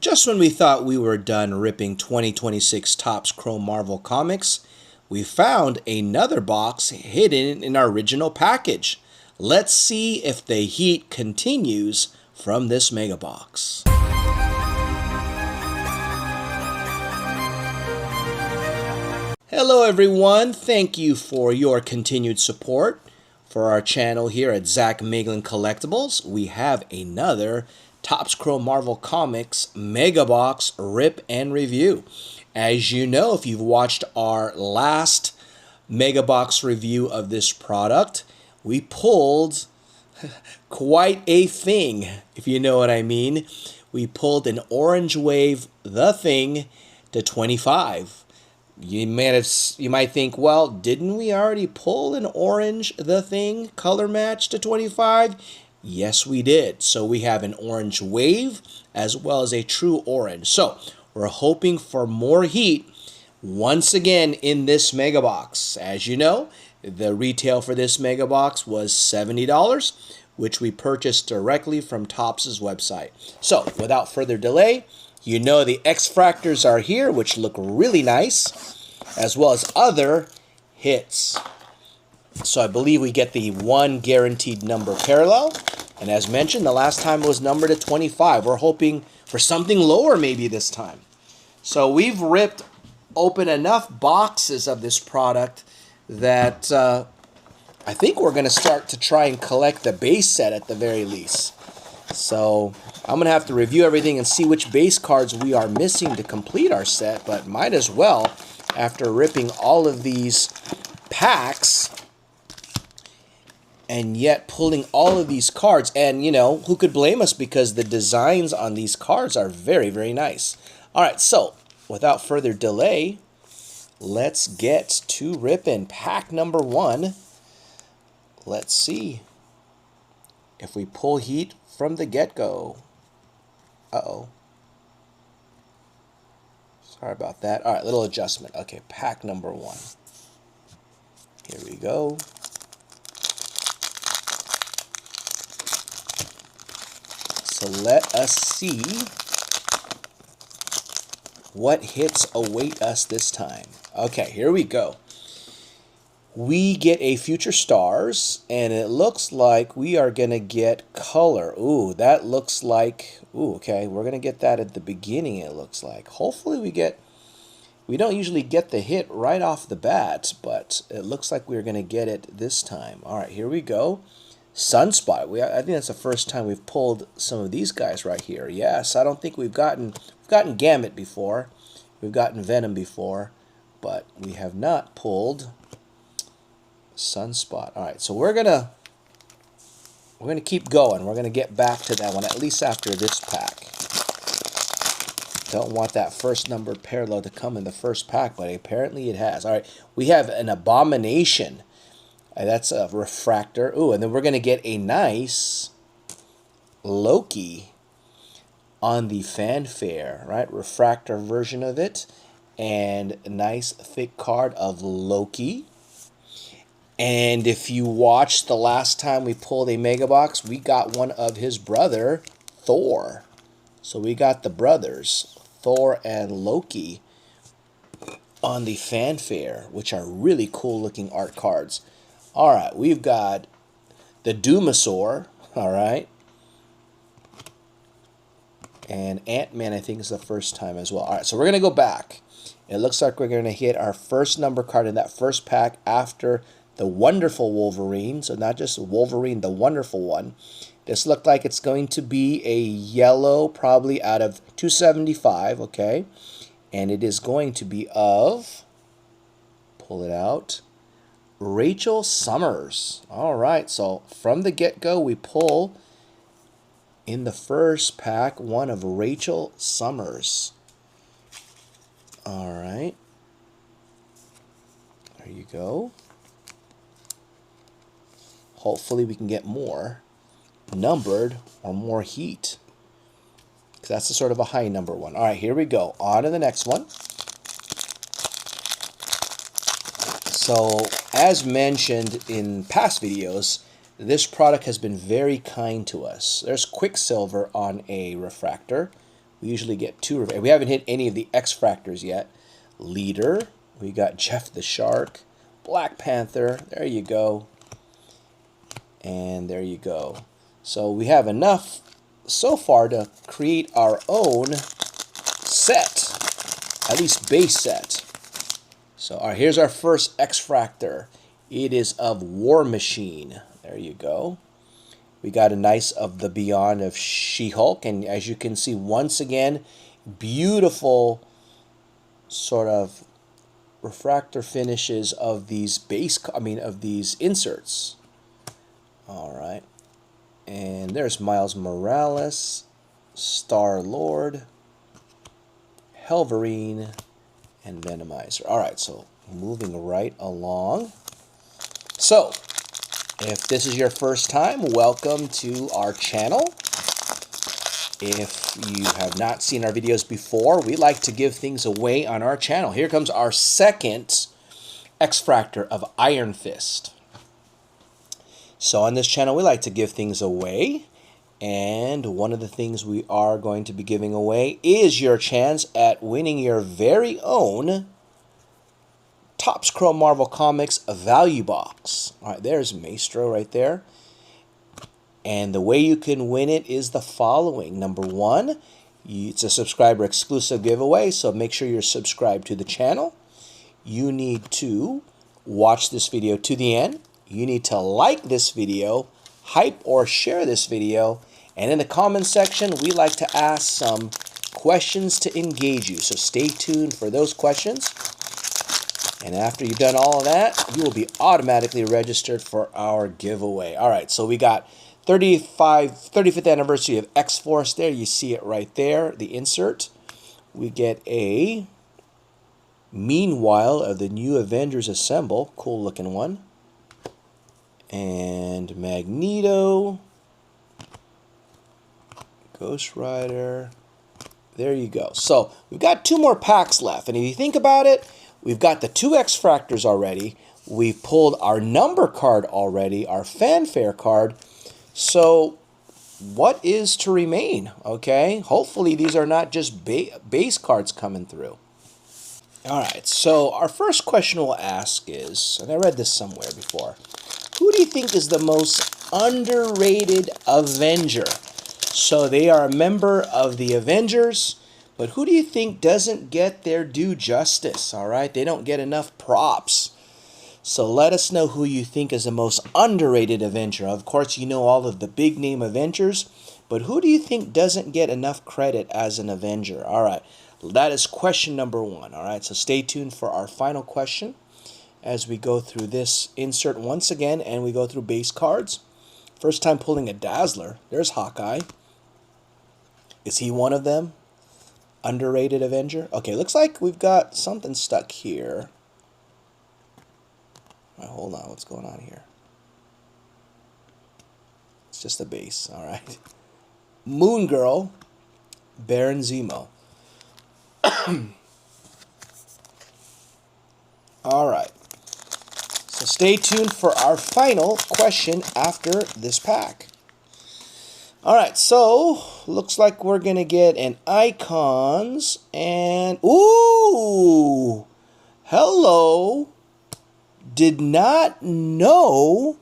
Just when we thought we were done ripping 2026 Topps Chrome Marvel comics, we found another box hidden in our original package. Let's see if the heat continues from this mega box. Hello everyone, thank you for your continued support. For our channel here at Zach Miglin Collectibles, we have another Topps Chrome Marvel Comics Mega Box Rip and Review. As you know, if you've watched our last Mega Box review of this product, we pulled quite a thing, if you know what I mean. We pulled an Orange Wave The Thing to 25. You might think, well, didn't we already pull an Orange The Thing color match to 25? Yes, we did. So we have an Orange Wave as well as a True Orange. So we're hoping for more heat once again in this mega box. As you know, the retail for this mega box was $70, which we purchased directly from Topps' website. So without further delay, you know the X-Fractors are here, which look really nice, as well as other hits. So I believe we get the one guaranteed number parallel. And as mentioned, the last time it was numbered at 25. We're hoping for something lower maybe this time. So we've ripped open enough boxes of this product that I think we're going to start to try and collect the base set at the very least. So I'm going to have to review everything and see which base cards we are missing to complete our set. But might as well, after ripping all of these packs and yet pulling all of these cards, and you know, who could blame us, because the designs on these cards are very, very nice. Alright, so without further delay, let's get to ripping pack number 1. Let's see if we pull heat from the get-go. Uh-oh. Sorry about that. Alright, little adjustment. Okay, pack number 1. Here we go. So let us see what hits await us this time. Okay, here we go. We get a Future Stars, and it looks like we are going to get color. Ooh, that looks like... Ooh, okay, we're going to get that at the beginning, it looks like. Hopefully we get... We don't usually get the hit right off the bat, but it looks like we're going to get it this time. All right, here we go. Sunspot. I think that's the first time we've pulled some of these guys right here. Yes, I don't think we've gotten Gambit before. We've gotten Venom before, but we have not pulled Sunspot. All right, so we're gonna keep going. We're gonna get back to that one at least after this pack. Don't want that first numbered parallel to come in the first pack, but apparently it has. All right, we have an Abomination. That's a refractor. Ooh, and then we're going to get a nice Loki on the Fanfare, right? Refractor version of it. And a nice thick card of Loki. And if you watched the last time we pulled a Mega Box, we got one of his brother, Thor. So we got the brothers, Thor and Loki, on the Fanfare, which are really cool looking art cards. Alright, we've got the Doomasaur, alright. And Ant-Man, I think, is the first time as well. Alright, so we're going to go back. It looks like we're going to hit our first number card in that first pack after the Wonderful Wolverine. So not just Wolverine, the wonderful one. This looked like it's going to be a yellow, probably out of 275, okay. And it is going to be of, pull it out, Rachel Summers. All right, so from the get-go, we pull in the first pack one of Rachel Summers. All right, there you go. Hopefully we can get more numbered or more heat, because that's a sort of a high number one. All right, here we go. On to the next one. So, as mentioned in past videos, this product has been very kind to us. There's Quicksilver on a refractor. We usually get 2. We haven't hit any of the X-Fractors yet. Leader. We got Jeff the Shark. Black Panther. There you go. And there you go. So we have enough so far to create our own set. At least base set. So here's our first X-Fractor. It is of War Machine. There you go. We got a nice of the Beyond of She-Hulk. And as you can see, once again, beautiful sort of refractor finishes of these of these inserts. All right. And there's Miles Morales, Star-Lord, Helverine, and Venomizer. All right, so moving right along. So, if this is your first time, welcome to our channel. If you have not seen our videos before, we like to give things away on our channel. Here comes our second X-Fractor of Iron Fist. So on this channel, we like to give things away. And one of the things we are going to be giving away is your chance at winning your very own TOPPS Chrome Marvel Comics value box. All right, there's Maestro right there. And the way you can win it is the following. Number 1, it's a subscriber exclusive giveaway, so make sure you're subscribed to the channel. You need to watch this video to the end. You need to like this video, hype or share this video, and in the comment section, we like to ask some questions to engage you. So stay tuned for those questions. And after you've done all of that, you will be automatically registered for our giveaway. All right, so we got 35th anniversary of X-Force there. You see it right there, the insert. We get a Meanwhile of the New Avengers Assemble. Cool looking one. And Magneto. Ghost Rider. There you go. So we've got 2 more packs left. And if you think about it, we've got the 2 X-Fractors already. We've pulled our number card already, our fanfare card. So what is to remain? Okay, hopefully these are not just base cards coming through. All right, so our first question we'll ask is, and I read this somewhere before, who do you think is the most underrated Avenger? So they are a member of the Avengers, but who do you think doesn't get their due justice? All right, they don't get enough props. So let us know who you think is the most underrated Avenger. Of course, you know all of the big name Avengers, but who do you think doesn't get enough credit as an Avenger? All right, that is question number 1. All right, so stay tuned for our final question as we go through this insert once again, and we go through base cards. First time pulling a Dazzler. There's Hawkeye. Is he one of them? Underrated Avenger? Okay, looks like we've got something stuck here. All right, hold on, what's going on here? It's just a base, all right. Moon Girl, Baron Zemo. All right. So stay tuned for our final question after this pack. All right, so looks like we're going to get an Icons and... Ooh! Hello! Did not know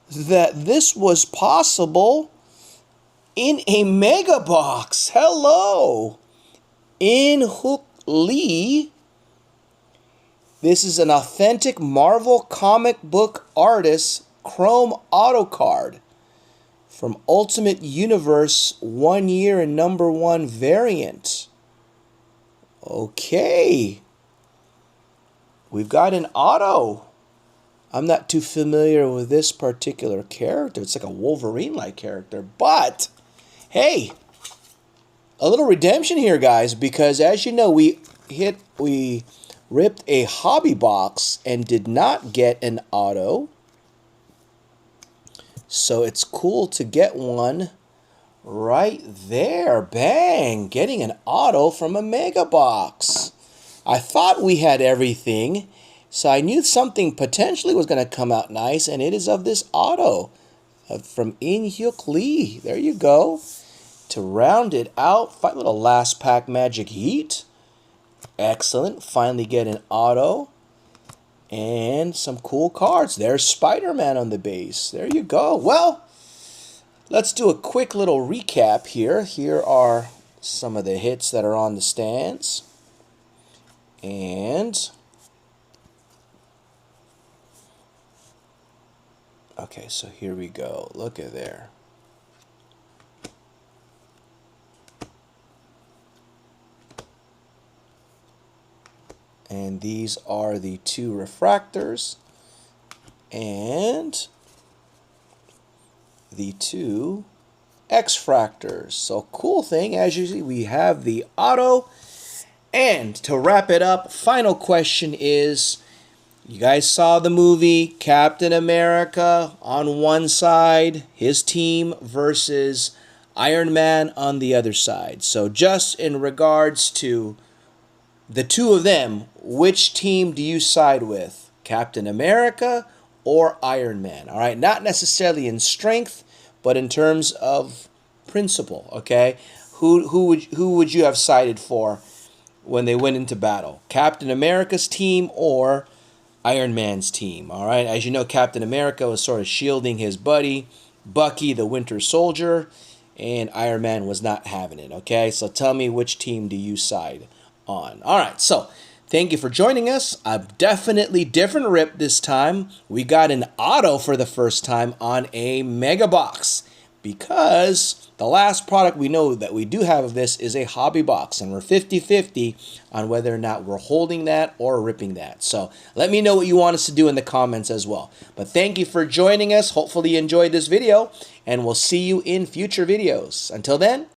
that this was possible in a mega box. Hello! In Hook Lee. This is an authentic Marvel comic book artist Chrome auto card from Ultimate Universe 1 year and number 1 variant. Okay. We've got an auto. I'm not too familiar with this particular character. It's like a Wolverine-like character. But, hey, a little redemption here, guys, because as you know, we ripped a hobby box and did not get an auto. So it's cool to get one right there. Bang! Getting an auto from a mega box. I thought we had everything, so I knew something potentially was going to come out nice, and it is of this auto from In Hyuk Lee. There you go. to round it out, find little last pack magic heat. Excellent. Finally get an auto. And some cool cards. There's Spider-Man on the base. There you go. Well, let's do a quick little recap here. Here are some of the hits that are on the stands. And okay, so here we go. Look at there. And these are the 2 refractors and the 2 X-fractors. So cool thing, as you see, we have the auto. And to wrap it up, final question is, you guys saw the movie Captain America on one side, his team versus Iron Man on the other side. So just in regards to the 2 of them, which team do you side with? Captain America or Iron Man? All right, not necessarily in strength, but in terms of principle, okay? Who would you have sided for when they went into battle? Captain America's team or Iron Man's team? All right, as you know, Captain America was sort of shielding his buddy, Bucky the Winter Soldier, and Iron Man was not having it, okay? So tell me, which team do you side on? All right, so thank you for joining us. A definitely different rip this time. We got an auto for the first time on a mega box, because the last product we know that we do have of this is a hobby box, and we're 50-50 on whether or not we're holding that or ripping that. So let me know what you want us to do in the comments as well. But thank you for joining us. Hopefully you enjoyed this video, and we'll see you in future videos. Until then,